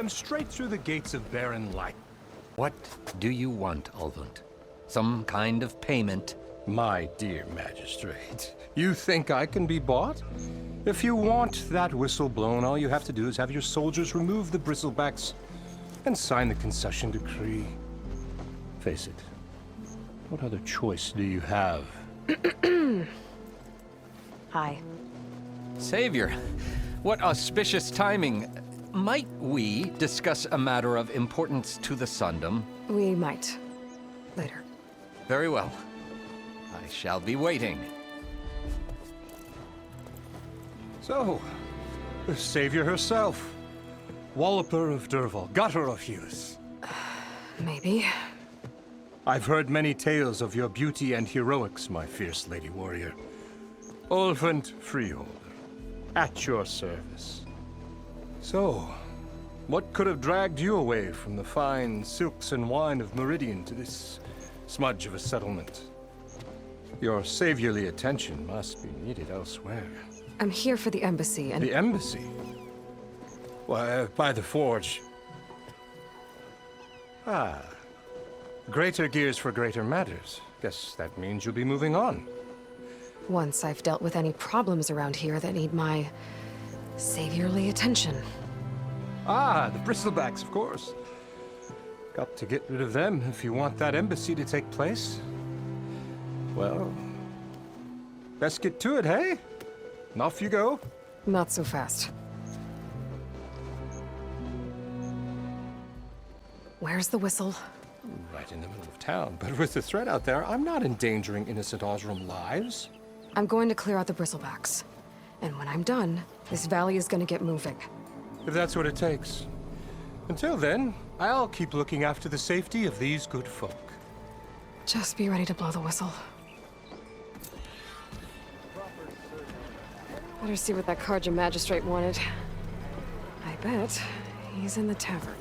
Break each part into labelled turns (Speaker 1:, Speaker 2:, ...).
Speaker 1: straight through the gates of barren light.
Speaker 2: What do you want, Ulvund? Some kind of payment?
Speaker 1: My dear magistrate, you think I can be bought? If you want that whistle blown, all you have to do is have your soldiers remove the bristlebacks and sign the concession decree. Face it, what other choice do you have?
Speaker 3: Hi.
Speaker 2: Savior, what auspicious timing. Might we discuss a matter of importance to the Sundom?
Speaker 3: We might. Later.
Speaker 2: Very well. I shall be waiting.
Speaker 1: So, the savior herself. Walloper of Derval, gutter of Hughes.
Speaker 3: Maybe.
Speaker 1: I've heard many tales of your beauty and heroics, my fierce lady warrior. Ulvund Freeholder, at your service. So, what could have dragged you away from the fine silks and wine of Meridian to this smudge of a settlement? Your saviorly attention must be needed elsewhere.
Speaker 3: I'm here for the embassy and...
Speaker 1: The embassy? Why, by the forge. Ah. Greater gears for greater matters. Guess that means you'll be moving on.
Speaker 3: Once I've dealt with any problems around here that need my saviorly attention.
Speaker 1: Ah, the bristlebacks, of course. Got to get rid of them if you want that embassy to take place. Well, best get to it, hey? And off you go.
Speaker 3: Not so fast. Where's the whistle?
Speaker 1: Right in the middle of town, but with the threat out there, I'm not endangering innocent Osram lives.
Speaker 3: I'm going to clear out the bristlebacks. And when I'm done, this valley is going to get moving.
Speaker 1: If that's what it takes. Until then, I'll keep looking after the safety of these good folk.
Speaker 3: Just be ready to blow the whistle. Better see what that Carja magistrate wanted. I bet he's in the tavern.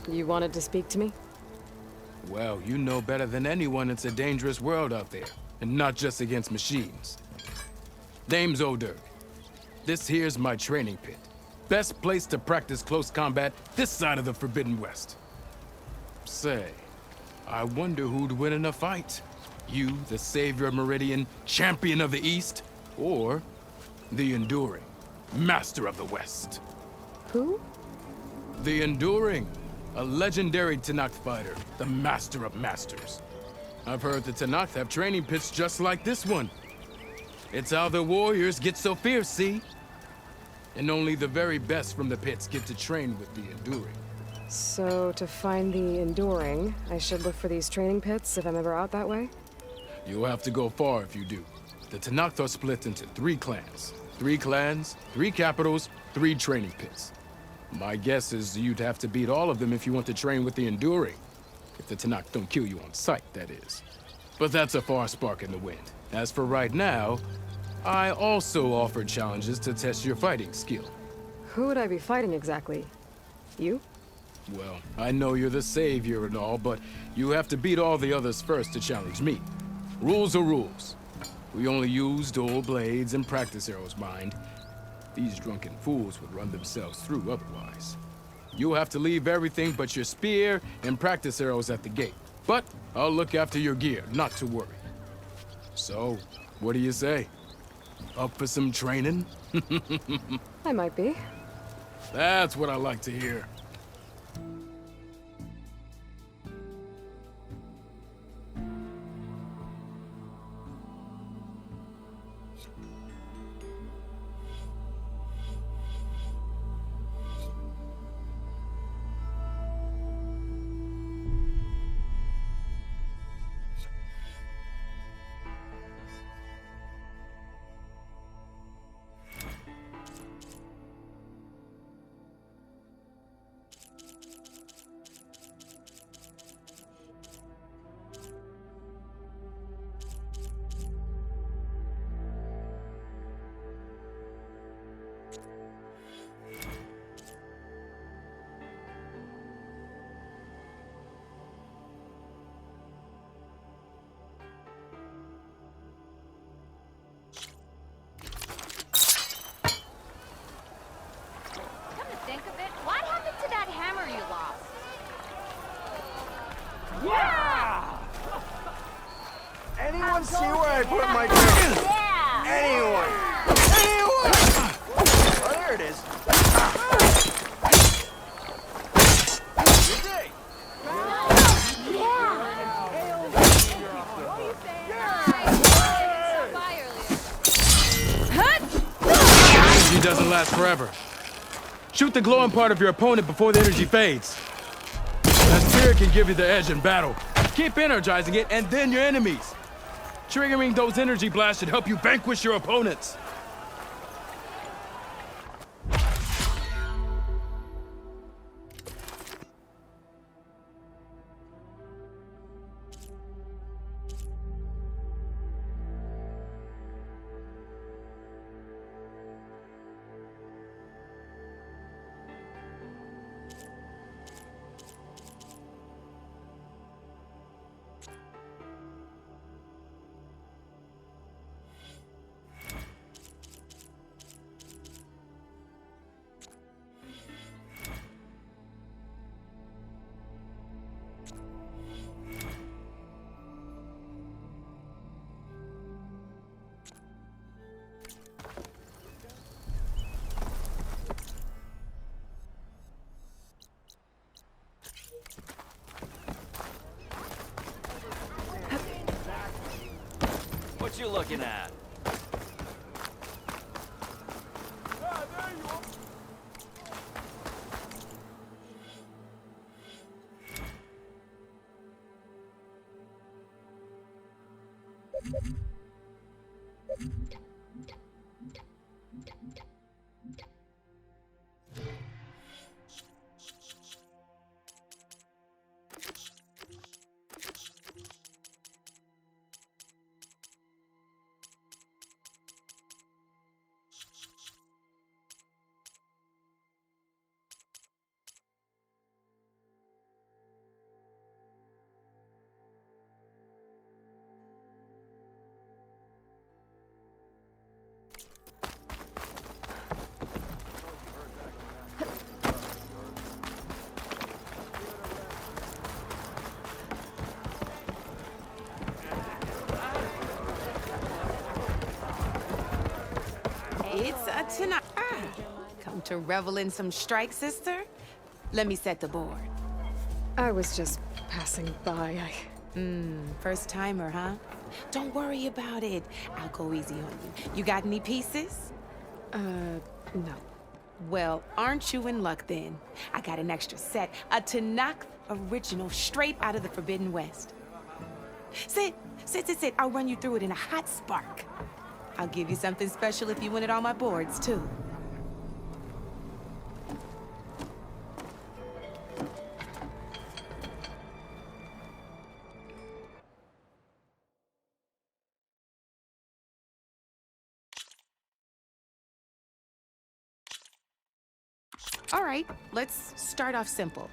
Speaker 3: You wanted to speak to me?
Speaker 4: Well, you know better than anyone it's a dangerous world out there, and not just against machines. Name's O'Dirk. This here's my training pit. Best place to practice close combat this side of the Forbidden West. Say, I wonder who'd win in a fight. You, the savior of Meridian, champion of the East, or the Enduring, master of the West.
Speaker 3: Who?
Speaker 4: The Enduring. A legendary Tenakth fighter, the master of masters. I've heard the Tenakth have training pits just like this one. It's how the warriors get so fierce, see? And only the very best from the pits get to train with the Enduring.
Speaker 3: So, to find the Enduring, I should look for these training pits if I'm ever out that way?
Speaker 4: You'll have to go far if you do. The Tenakth are split into 3 clans. 3 clans, 3 capitals, 3 training pits. My guess is you'd have to beat all of them if you want to train with the Enduring. If the Tenakth don't kill you on sight, that is. But that's a far spark in the wind. As for right now, I also offer challenges to test your fighting skill.
Speaker 3: Who would I be fighting exactly? You?
Speaker 4: Well, I know you're the savior and all, but you have to beat all the others first to challenge me. Rules are rules. We only use dual blades and practice arrows, mind. These drunken fools would run themselves through otherwise. You'll have to leave everything but your spear and practice arrows at the gate. But I'll look after your gear, not to worry. So, what do you say? Up for some training?
Speaker 3: I might be.
Speaker 4: That's what I like to hear.
Speaker 5: think of it, what happened to that hammer you lost?
Speaker 6: Yeah! Anyone see where I put my gun?
Speaker 5: Yeah!
Speaker 6: Anyone? Anyone? Oh, there it is. Good day.
Speaker 4: Energy doesn't last forever. Shoot the glowing part of your opponent before the energy fades. That spirit can give you the edge in battle. Keep energizing it, and then your enemies. Triggering those energy blasts should help you vanquish your opponents.
Speaker 6: What you looking at?
Speaker 7: It's a tonight. Come to revel in some strike, sister? Let me set the board.
Speaker 3: I was just passing by.
Speaker 7: First timer, huh? Don't worry about it. I'll go easy on you. You got any pieces?
Speaker 3: No.
Speaker 7: Well, aren't you in luck then? I got an extra set, a Tanakh original straight out of the Forbidden West. Sit. I'll run you through it in a hot spark. I'll give you something special if you win it on my boards, too. All right, let's start off simple.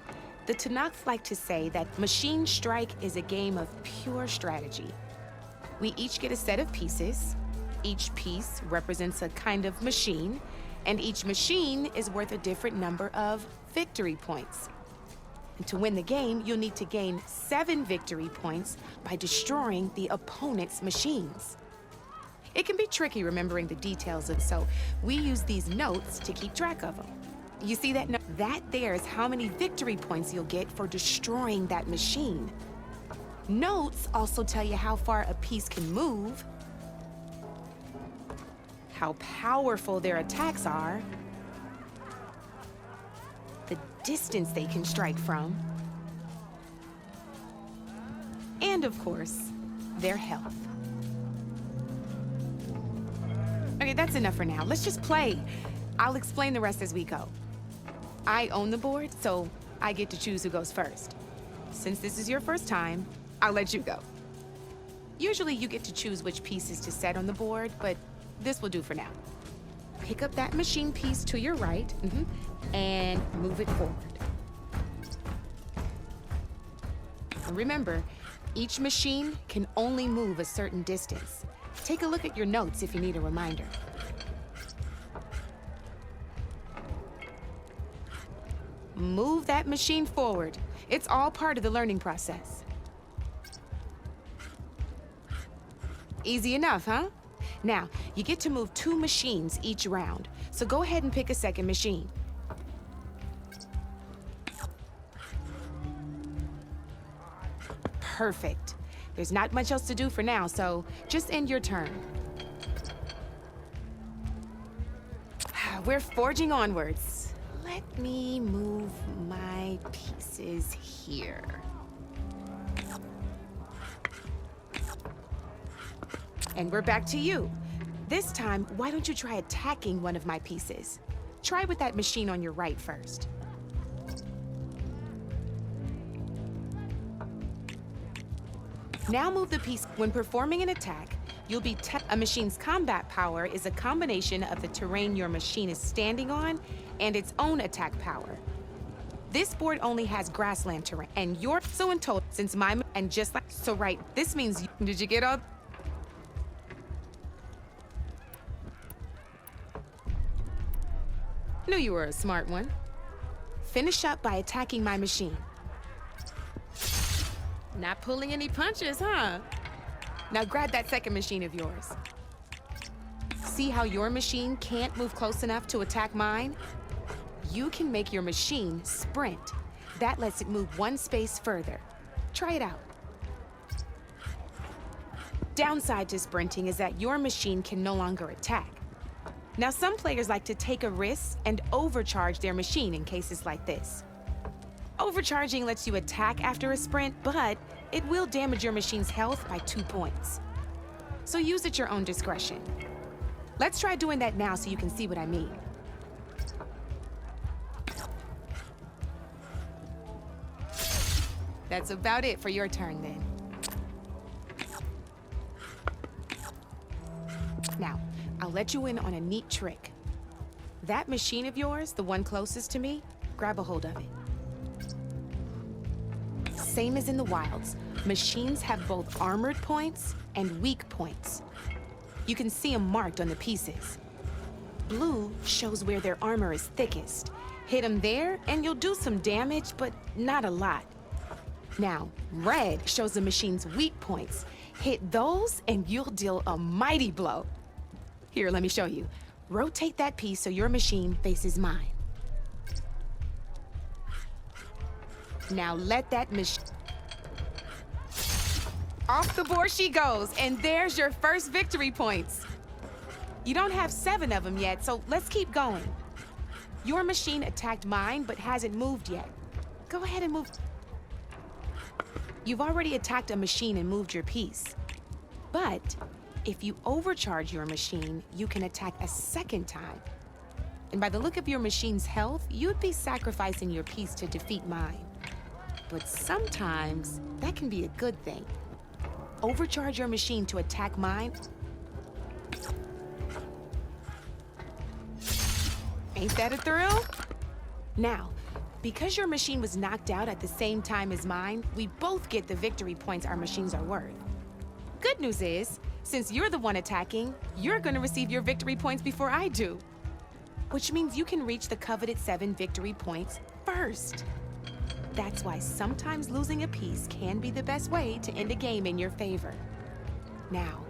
Speaker 7: The Tanakh like to say that Machine Strike is a game of pure strategy. We each get a set of pieces. Each piece represents a kind of machine, and each machine is worth a different number of victory points. And to win the game, you'll need to gain 7 victory points by destroying the opponent's machines. It can be tricky remembering the details, and so we use these notes to keep track of them. You see that? That there is how many victory points you'll get for destroying that machine. Notes also tell you how far a piece can move, how powerful their attacks are, the distance they can strike from, and of course, their health. Okay, that's enough for now. Let's just play. I'll explain the rest as we go. I own the board, so I get to choose who goes first. Since this is your first time, I'll let you go. Usually you get to choose which pieces to set on the board, but this will do for now. Pick up that machine piece to your right, and move it forward. Remember, each machine can only move a certain distance. Take a look at your notes if you need a reminder. move that machine forward. It's all part of the learning process. Easy enough, huh? Now, you get to move 2 machines each round, so go ahead and pick a second machine. Perfect. There's not much else to do for now, so just end your turn. We're forging onwards. Let me move my pieces here. And we're back to you. This time, why don't you try attacking one of my pieces? Try with that machine on your right first. Now move the piece. When performing an attack, you'll be a machine's combat power is a combination of the terrain your machine is standing on and its own attack power. This board only has grassland terrain, and you're so in total since and just like so right. This means did you get all? Knew you were a smart one. Finish up by attacking my machine. Not pulling any punches, huh? Now grab that second machine of yours. See how your machine can't move close enough to attack mine? You can make your machine sprint. That lets it move 1 space further. Try it out. Downside to sprinting is that your machine can no longer attack. Now, some players like to take a risk and overcharge their machine in cases like this. Overcharging lets you attack after a sprint, but it will damage your machine's health by 2 points. So use at your own discretion. Let's try doing that now so you can see what I mean. That's about it for your turn then. Now, I'll let you in on a neat trick. That machine of yours, the one closest to me, grab a hold of it. Same as in the wilds, machines have both armored points and weak points. You can see them marked on the pieces. Blue shows where their armor is thickest. Hit them there and you'll do some damage, but not a lot. Now, red shows the machine's weak points. Hit those and you'll deal a mighty blow. Here, let me show you. Rotate that piece so your machine faces mine. Now let that machine... Off the board she goes, and there's your first victory points. You don't have 7 of them yet, so let's keep going. Your machine attacked mine, but hasn't moved yet. Go ahead and move. You've already attacked a machine and moved your piece. But if you overcharge your machine, you can attack a second time. And by the look of your machine's health, you'd be sacrificing your piece to defeat mine. But sometimes, that can be a good thing. Overcharge your machine to attack mine. Ain't that a thrill? Now, because your machine was knocked out at the same time as mine, we both get the victory points our machines are worth. Good news is, since you're the one attacking, you're gonna receive your victory points before I do. Which means you can reach the coveted 7 victory points first. That's why sometimes losing a piece can be the best way to end a game in your favor. Now,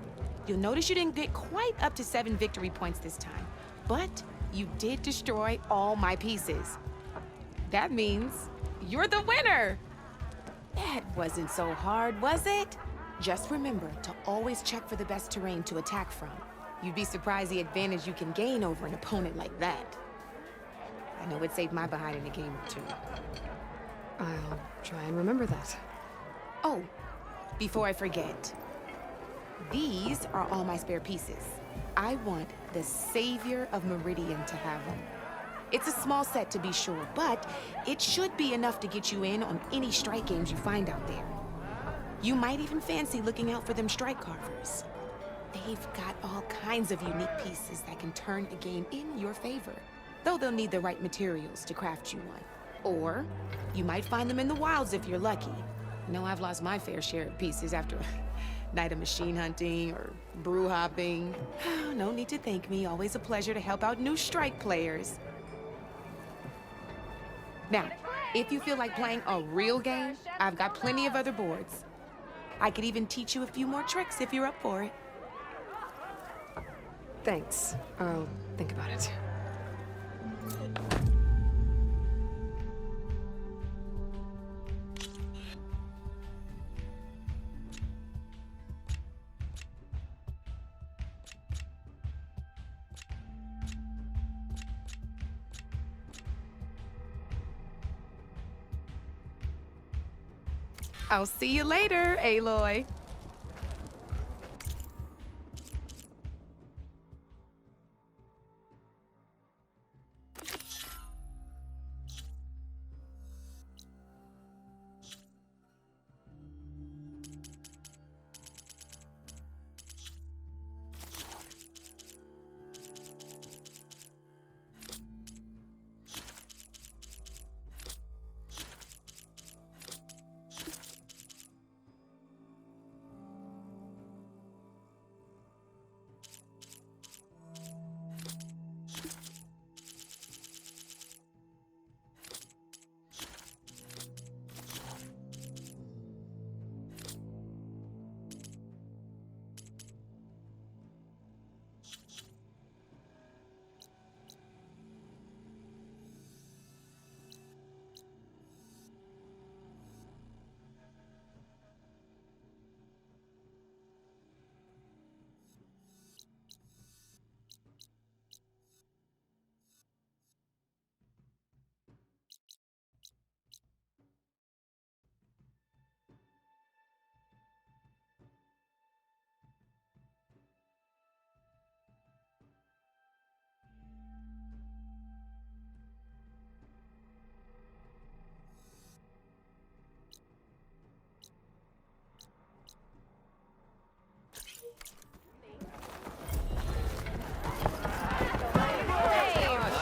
Speaker 7: you'll notice you didn't get quite up to 7 victory points this time, but you did destroy all my pieces. That means you're the winner! That wasn't so hard, was it? Just remember to always check for the best terrain to attack from. You'd be surprised the advantage you can gain over an opponent like that. I know it saved my behind in a game or 2.
Speaker 3: I'll try and remember that.
Speaker 7: Oh, before I forget, these are all my spare pieces. I want the Savior of Meridian to have them. It's a small set to be sure, but it should be enough to get you in on any strike games you find out there. You might even fancy looking out for them strike carvers. They've got all kinds of unique pieces that can turn a game in your favor, though they'll need the right materials to craft you one. Or you might find them in the wilds if you're lucky. You know, I've lost my fair share of pieces after a night of machine hunting or brew hopping. No need to thank me. Always a pleasure to help out new strike players. Now, if you feel like playing a real game, I've got plenty of other boards. I could even teach you a few more tricks if you're up for it.
Speaker 3: Thanks. I'll think about it.
Speaker 7: I'll see you later, Aloy.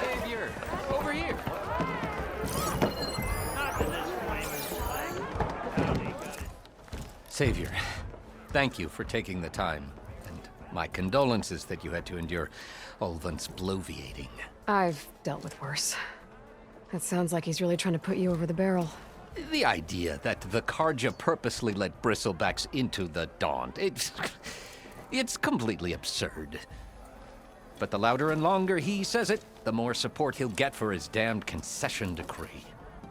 Speaker 2: Savior, over here. Savior, thank you for taking the time. And my condolences that you had to endure Ulvund's bloviating.
Speaker 3: I've dealt with worse. That sounds like he's really trying to put you over the barrel.
Speaker 2: The idea that the Karja purposely let bristlebacks into the Daunt, it's completely absurd. But the louder and longer he says it, the more support he'll get for his damned concession decree.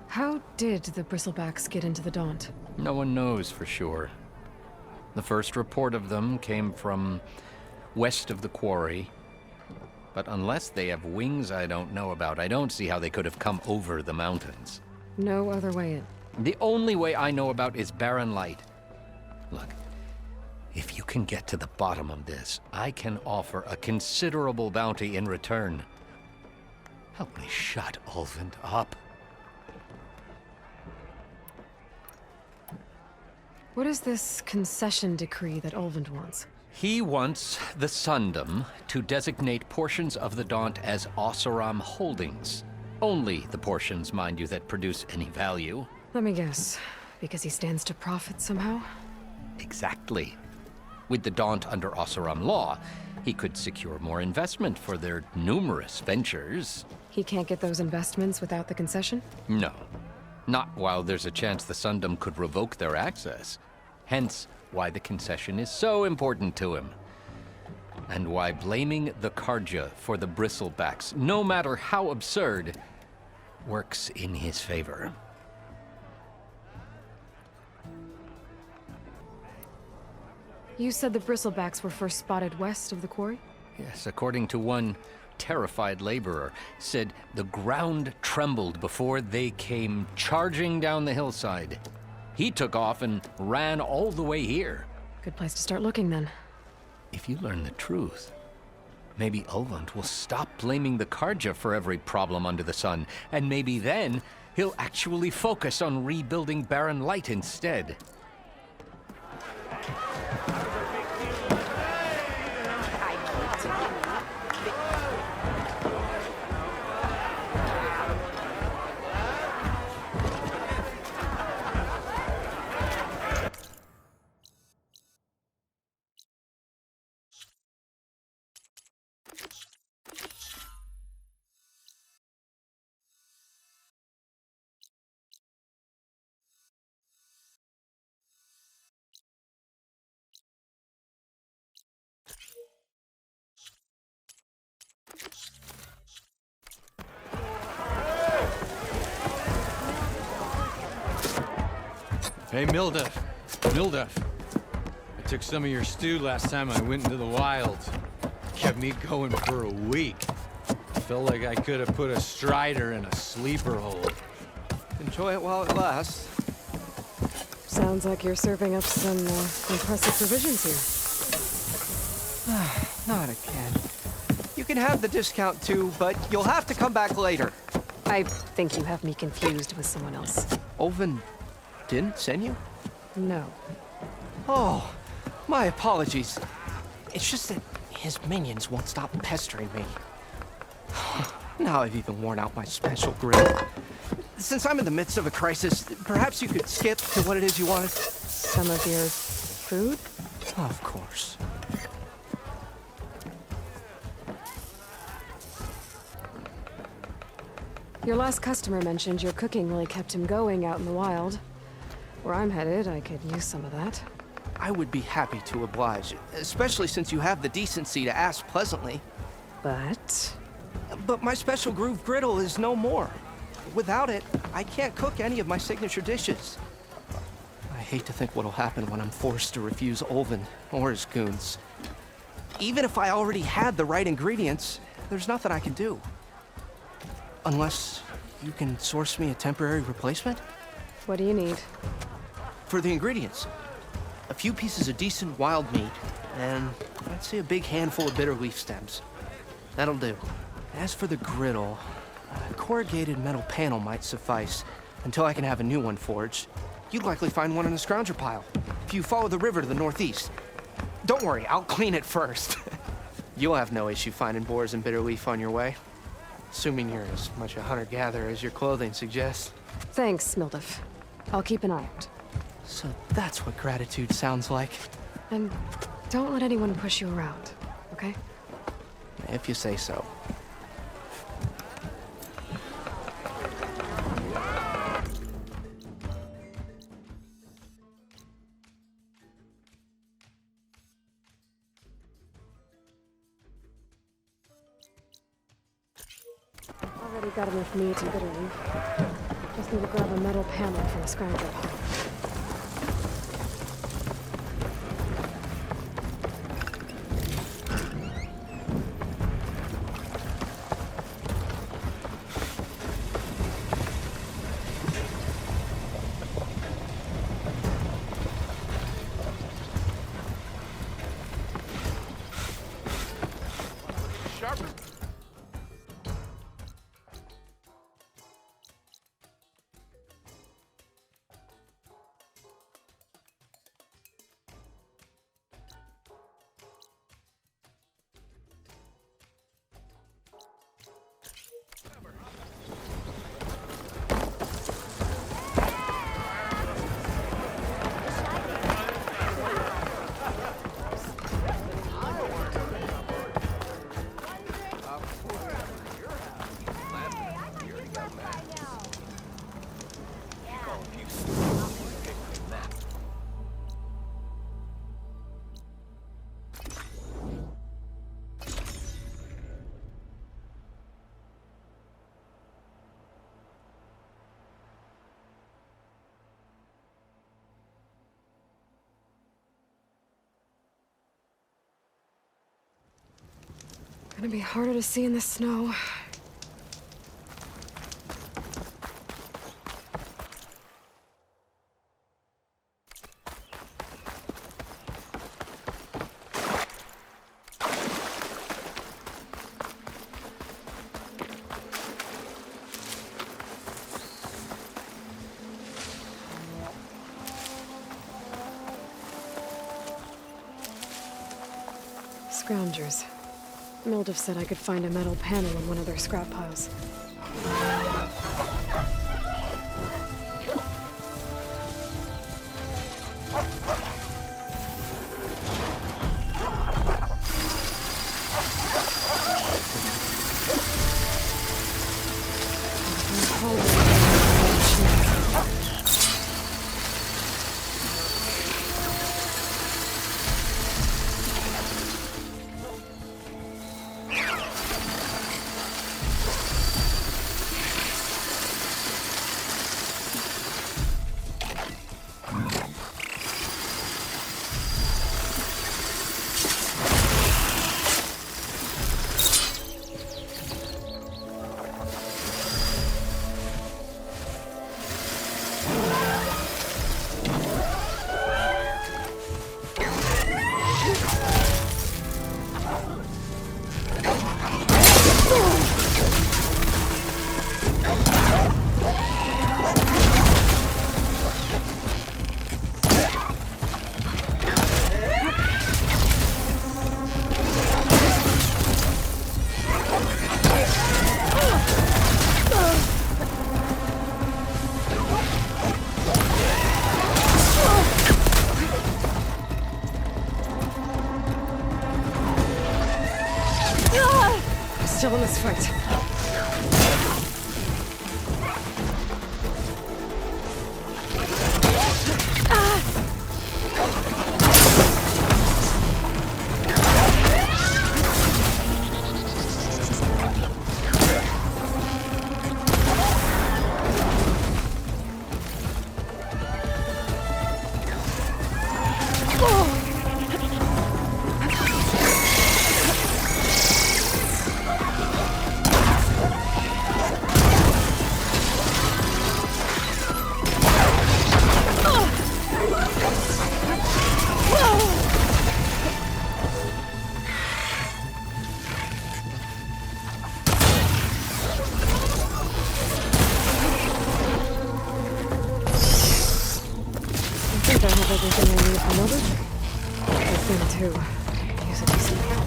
Speaker 3: How did the bristlebacks get into the Daunt?
Speaker 2: No one knows for sure. The first report of them came from west of the quarry. But unless they have wings I don't know about, I don't see how they could have come over the mountains.
Speaker 3: No other way in.
Speaker 2: The only way I know about is Barren Light. Look, if you can get to the bottom of this, I can offer a considerable bounty in return. Help me shut Ulvund up.
Speaker 3: What is this concession decree that Ulvund wants?
Speaker 2: He wants the Sundom to designate portions of the Daunt as Oseram holdings. Only the portions, mind you, that produce any value.
Speaker 3: Let me guess. Because he stands to profit somehow?
Speaker 2: Exactly. With the Daunt under Oseram law, he could secure more investment for their numerous ventures.
Speaker 3: He can't get those investments without the concession?
Speaker 2: No. Not while there's a chance the Sundom could revoke their access. Hence, why the concession is so important to him. And why blaming the Karja for the bristlebacks, no matter how absurd, works in his favor.
Speaker 3: You said the bristlebacks were first spotted west of the quarry?
Speaker 2: Yes, according to one terrified laborer, said the ground trembled before they came charging down the hillside. He took off and ran all the way here.
Speaker 3: Good place to start looking, then.
Speaker 2: If you learn the truth, maybe Ulvund will stop blaming the Karja for every problem under the sun, and maybe then he'll actually focus on rebuilding Barren Light instead.
Speaker 8: Hey, Mildef. Mildef. I took some of your stew last time I went into the wilds. Kept me going for a week. Felt like I could have put a strider in a sleeper hole.
Speaker 6: Enjoy it while it lasts.
Speaker 3: Sounds like you're serving up some impressive provisions here.
Speaker 6: Not again. You can have the discount too, but you'll have to come back later.
Speaker 3: I think you have me confused with someone else.
Speaker 6: Olvin didn't send you?
Speaker 3: No.
Speaker 6: Oh, my apologies. It's just that his minions won't stop pestering me. Now I've even worn out my special grill. Since I'm in the midst of a crisis, perhaps you could skip to what it is you wanted?
Speaker 3: Some of your food?
Speaker 6: Of course.
Speaker 3: Your last customer mentioned your cooking really kept him going out in the wild. Where I'm headed, I could use some of that.
Speaker 6: I would be happy to oblige, especially since you have the decency to ask pleasantly.
Speaker 3: But
Speaker 6: My special groove griddle is no more. Without it, I can't cook any of my signature dishes. I hate to think what'll happen when I'm forced to refuse Olvin or his goons. Even if I already had the right ingredients, there's nothing I can do. Unless you can source me a temporary replacement?
Speaker 3: what do you need?
Speaker 6: For the ingredients, a few pieces of decent wild meat, and I'd say a big handful of bitter leaf stems. That'll do. As for the griddle, a corrugated metal panel might suffice until I can have a new one forged. You'd likely find one in a scrounger pile if you follow the river to the northeast. Don't worry, I'll clean it first. You'll have no issue finding boars and bitter leaf on your way. Assuming you're as much a hunter-gatherer as your clothing suggests.
Speaker 3: Thanks, Mildef. I'll keep an eye out.
Speaker 6: So that's what gratitude sounds like,
Speaker 3: And don't let anyone push you around, okay?
Speaker 6: if you say so.
Speaker 3: Already got enough meat and bitter leaf. Just need to grab a metal panel from a scrounger pile. Gonna be harder to see in the snow. Scroungers. Mildef said I could find a metal panel in one of their scrap piles. Let's fight. I think I have everything I need for another. I think to use a decent meal.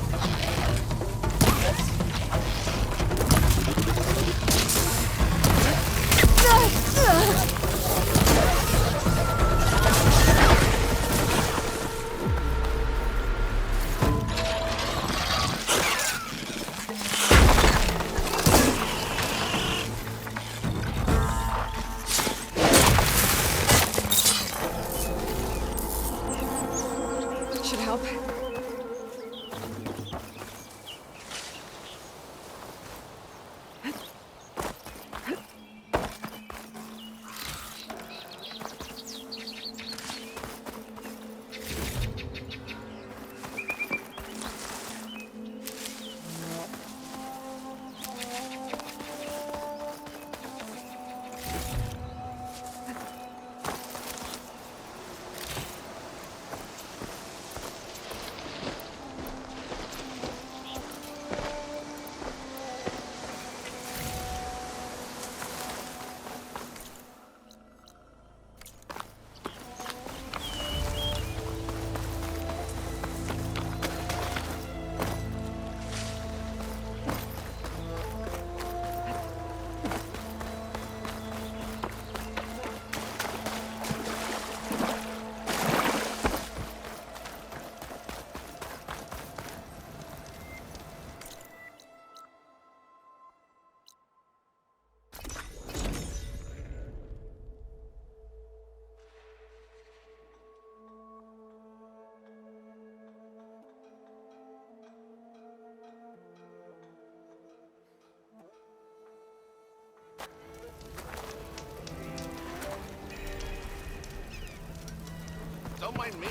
Speaker 3: Should help.
Speaker 6: Don't mind me.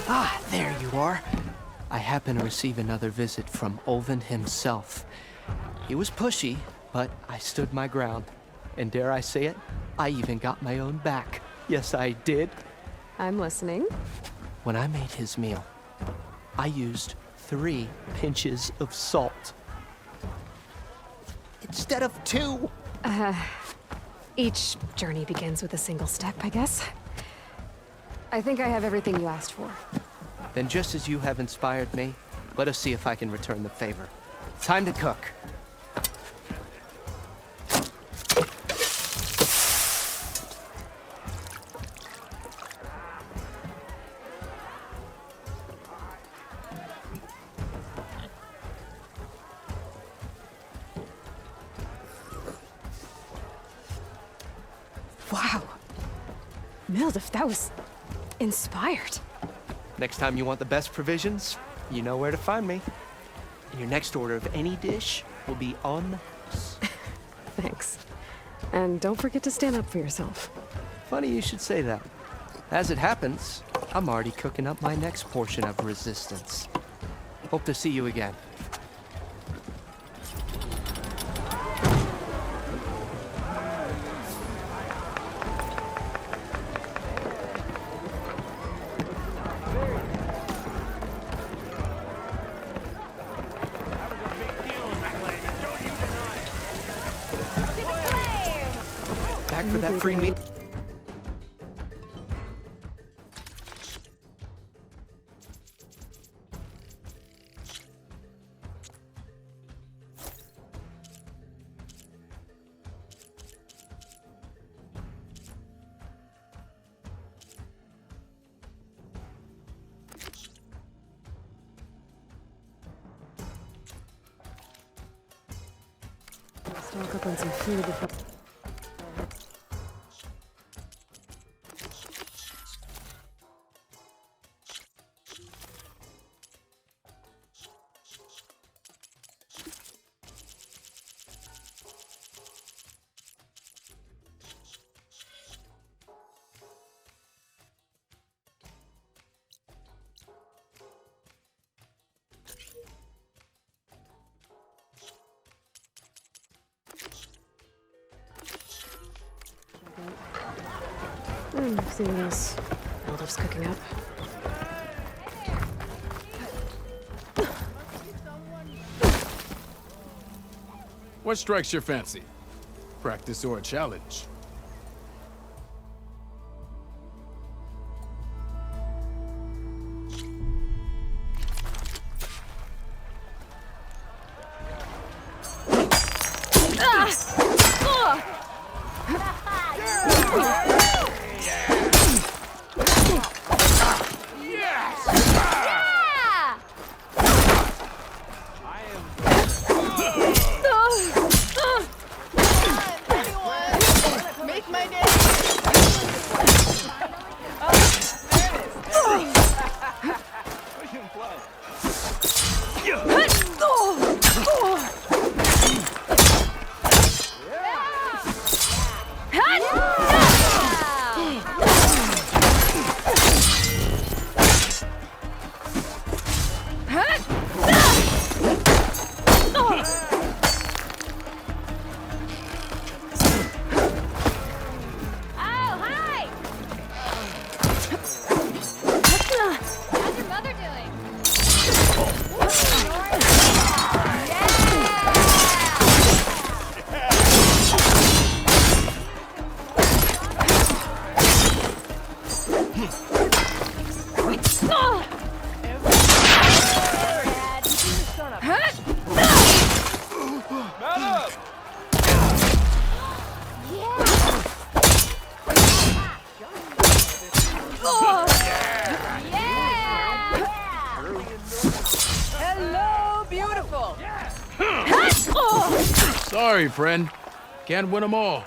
Speaker 6: Ah, there you are. I happen to receive another visit from Olvin himself. He was pushy, but I stood my ground. And dare I say it, I even got my own back. Yes, I did.
Speaker 3: I'm listening.
Speaker 6: When I made his meal, I used 3 pinches of salt. Instead of 2.
Speaker 3: Each journey begins with a single step, I guess. I think I have everything you asked for.
Speaker 6: Then just as you have inspired me, let us see if I can return the favor. Time to cook.
Speaker 3: Wow. Mildef, that was inspired.
Speaker 6: Next time you want the best provisions, you know where to find me. And your next order of any dish will be on us.
Speaker 3: Thanks. And don't forget to stand up for yourself.
Speaker 6: Funny you should say that. As it happens, I'm already cooking up my next portion of resistance. Hope to see you again. Back for that free meal.
Speaker 3: Stock up on some food before. See what else Waldorf's cooking up.
Speaker 4: What strikes your fancy? Practice or a challenge? Sorry, friend. Can't win them all.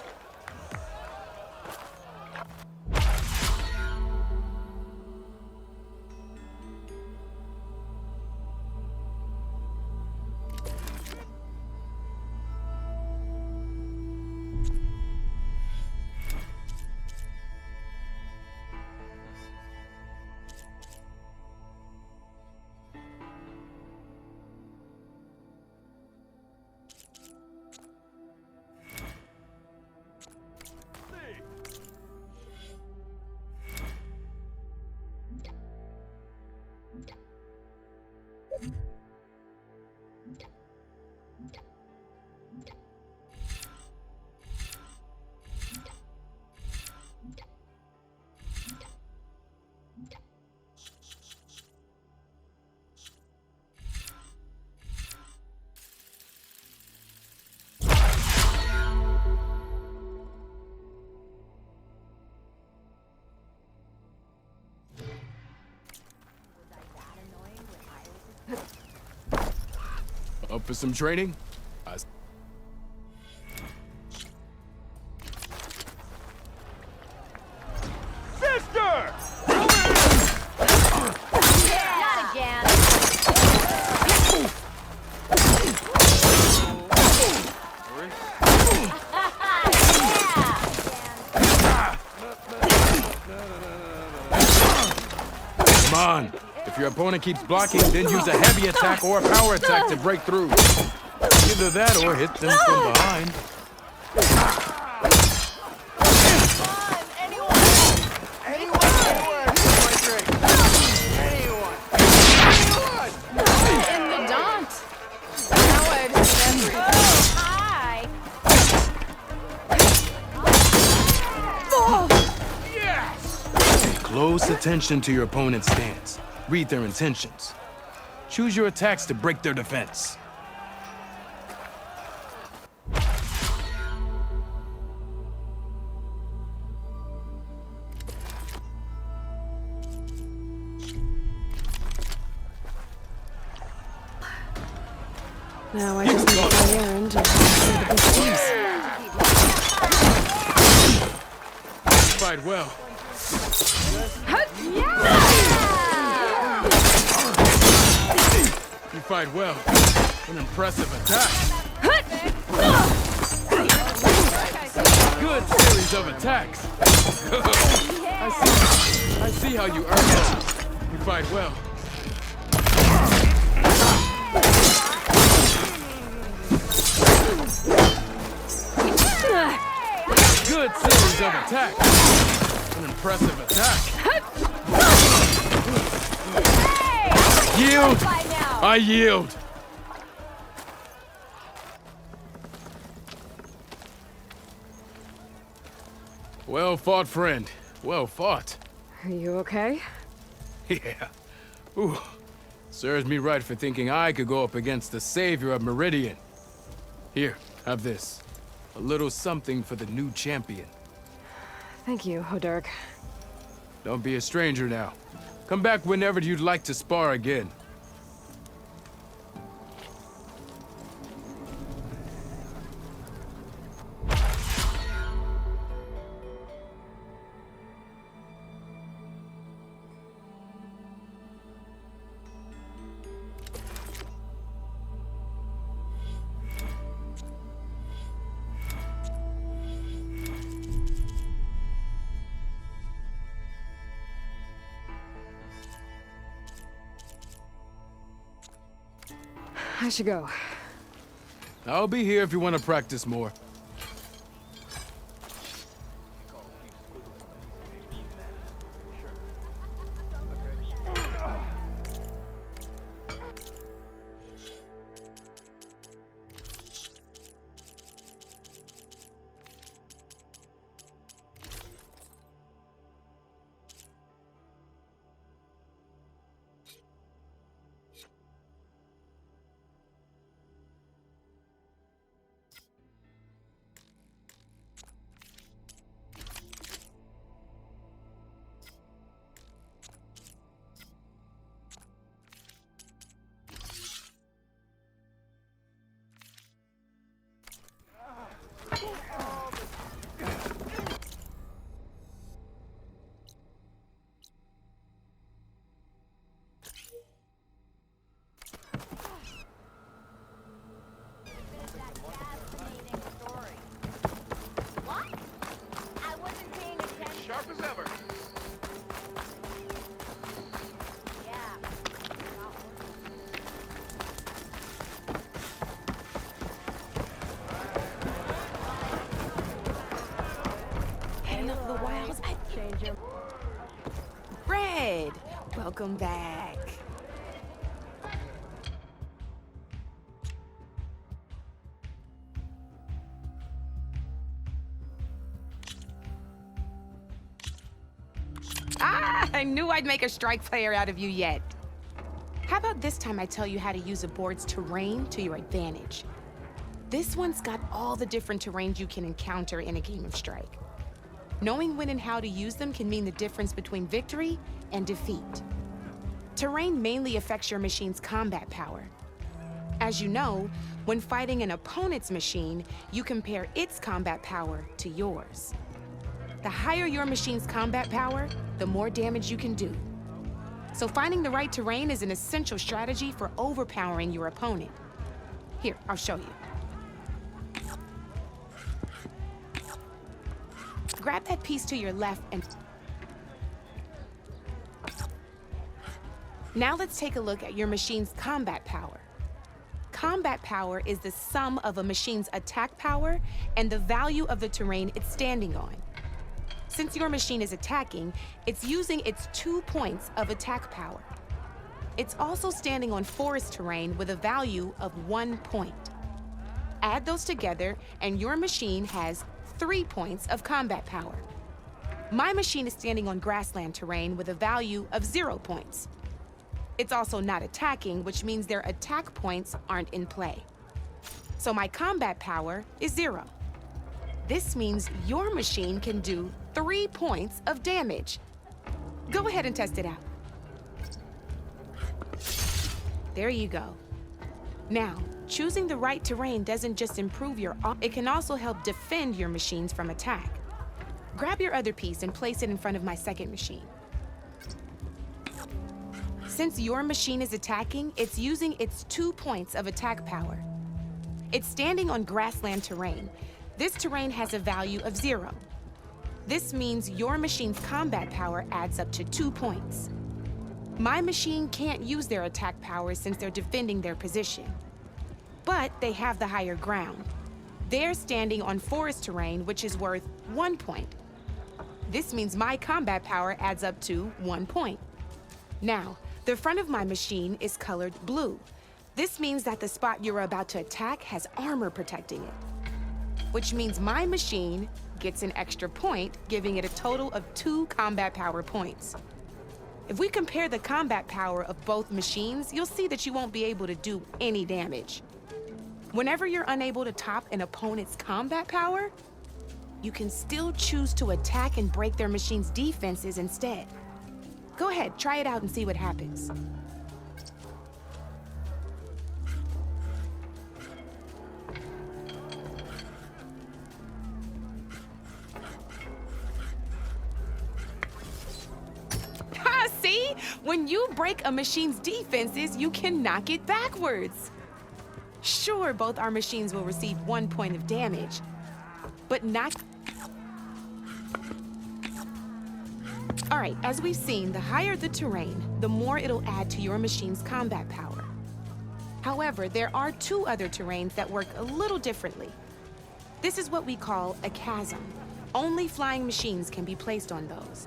Speaker 4: Up for some training?
Speaker 5: Not again.
Speaker 4: Come on. If your opponent keeps blocking, then use a heavy attack or a power attack to break through. Either that or hit them from behind.
Speaker 7: In the dump. Howard, hi.
Speaker 4: Pay close attention to your opponent's stance. Read their intentions. Choose your attacks to break their defense.
Speaker 3: Now I just need to find errand and see the big teams.
Speaker 4: fight well. You fight well. An impressive attack. Good series of attacks. I see how you earn it. You fight well. Good series of attacks. An impressive attack. Yield! I yield! Well fought, friend. Well fought.
Speaker 3: Are you okay?
Speaker 4: Yeah. Ooh. Serves me right for thinking I could go up against the savior of Meridian. Here, have this. A little something for the new champion.
Speaker 3: Thank you, Hodurk.
Speaker 4: Don't be a stranger now. Come back whenever you'd like to spar again.
Speaker 3: I should go.
Speaker 4: I'll be here if you want to practice more.
Speaker 7: Fred, welcome back. I knew I'd make a strike player out of you yet. How about this time I tell you how to use a board's terrain to your advantage? This one's got all the different terrains you can encounter in a game of Strike. Knowing when and how to use them can mean the difference between victory and defeat. Terrain mainly affects your machine's combat power. As you know, when fighting an opponent's machine, you compare its combat power to yours. The higher your machine's combat power, the more damage you can do. So finding the right terrain is an essential strategy for overpowering your opponent. Here, I'll show you. Grab that piece to your left and... Now let's take a look at your machine's combat power. Combat power is the sum of a machine's attack power and the value of the terrain it's standing on. Since your machine is attacking, it's using its 2 points of attack power. It's also standing on forest terrain with a value of 1 point. Add those together and your machine has 3 points of combat power. My machine is standing on grassland terrain with a value of 0 points. It's also not attacking, which means their attack points aren't in play. So my combat power is 0. This means your machine can do 3 points of damage. Go ahead and test it out. There you go. Now, choosing the right terrain doesn't just improve your it can also help defend your machines from attack. Grab your other piece and place it in front of my second machine. Since your machine is attacking, it's using its 2 points of attack power. It's standing on grassland terrain. This terrain has a value of 0. This means your machine's combat power adds up to 2 points. My machine can't use their attack power since they're defending their position. But they have the higher ground. They're standing on forest terrain, which is worth 1 point. This means my combat power adds up to 1 point. Now, the front of my machine is colored blue. This means that the spot you're about to attack has armor protecting it, which means my machine gets an extra point, giving it a total of 2 combat power points. If we compare the combat power of both machines, you'll see that you won't be able to do any damage. Whenever you're unable to top an opponent's combat power, you can still choose to attack and break their machine's defenses instead. Go ahead, try it out and see what happens. Ha, see? When you break a machine's defenses, you can knock it backwards. Sure, both our machines will receive 1 point of damage, but not... All right, as we've seen, the higher the terrain, the more it'll add to your machine's combat power. However, there are 2 other terrains that work a little differently. This is what we call a chasm. Only flying machines can be placed on those.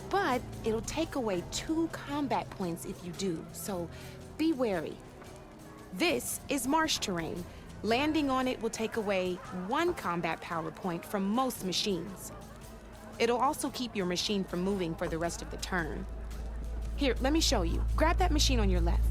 Speaker 7: But it'll take away 2 combat points if you do, so be wary. This is marsh terrain. Landing on it will take away 1 combat power point from most machines. It'll also keep your machine from moving for the rest of the turn. Here, let me show you. Grab that machine on your left.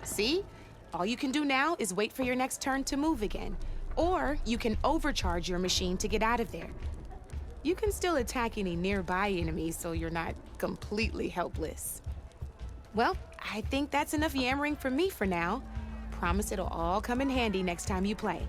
Speaker 7: See? All you can do now is wait for your next turn to move again. Or you can overcharge your machine to get out of there. You can still attack any nearby enemies so you're not completely helpless. Well, I think that's enough yammering for me for now. Promise it'll all come in handy next time you play.